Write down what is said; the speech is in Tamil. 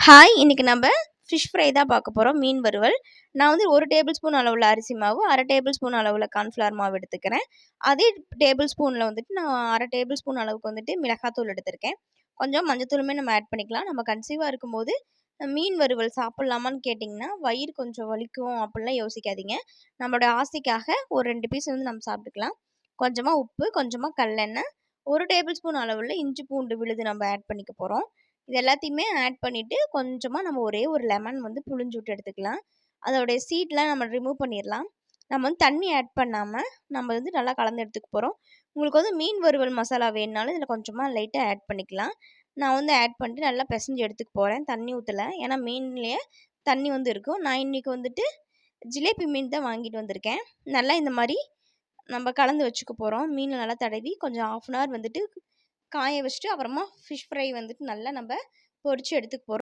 ஹாய், இன்னைக்கு நம்ம ஃபிஷ் ஃப்ரை தான் பார்க்க போகிறோம். மீன் வறுவல். நான் வந்து 1 டேபிள் ஸ்பூன் அளவுள்ள அரிசி மாவு, 1/2 டேபிள் ஸ்பூன் அளவுள்ள கார்ன்ஃப்ளவர் மாவு எடுத்துக்கிறேன். அதே டேபிள் ஸ்பூனில் வந்துட்டு நான் 1/2 டேபிள் ஸ்பூன் அளவுக்கு வந்துட்டு மிளகாத்தூள் எடுத்திருக்கேன். கொஞ்சம் மஞ்சத்தூளுமே நம்ம ஆட் பண்ணிக்கலாம். நம்ம கன்சீவாக இருக்கும்போது மீன் வறுவல் சாப்பிட்லாமான்னு கேட்டிங்கன்னா, வயிறு கொஞ்சம் வலிக்கும் அப்படிலாம் யோசிக்காதீங்க. நம்மளோட ஆசைக்காக ஒரு 2 பீஸ் வந்து நம்ம சாப்பிட்டுக்கலாம். கொஞ்சமாக உப்பு, கொஞ்சமாக கல்லெண்ணெய், 1 டேபிள் ஸ்பூன் அளவுள்ள இஞ்சி பூண்டு விழுது நம்ம ஆட் பண்ணிக்க போகிறோம். இது எல்லாத்தையுமே ஆட் பண்ணிவிட்டு கொஞ்சமாக நம்ம ஒரே ஒரு லெமன் வந்து புழிஞ்சு விட்டு எடுத்துக்கலாம். அதோடைய சீட்லாம் நம்ம ரிமூவ் பண்ணிடலாம். நம்ம வந்து தண்ணி ஆட் பண்ணாமல் நம்ம வந்து நல்லா கலந்து எடுத்துக்க போகிறோம். உங்களுக்கு வந்து மீன் வறுவல் மசாலா வேணுனாலும் இதில் கொஞ்சமாக லைட்டாக ஆட் பண்ணிக்கலாம். நான் வந்து ஆட் பண்ணிட்டு நல்லா பிசைஞ்சு எடுத்துக்க போகிறேன். தண்ணி ஊற்றலை, ஏன்னா மீன்லேயே தண்ணி வந்து இருக்கும். நான் இன்றைக்கி வந்துட்டு ஜிலேபி மீன் தான் வாங்கிட்டு வந்திருக்கேன். நல்லா இந்த மாதிரி நம்ம கலந்து வச்சுக்க போகிறோம். மீனை நல்லா தடவி கொஞ்சம் 1/2 அன் ஹவர் வந்துட்டு காய வச்சுட்டு அப்புறமா ஃபிஷ் ஃப்ரை வந்துட்டு நல்லா நம்ம பொரிச்சு எடுத்துக்க போகிறோம்.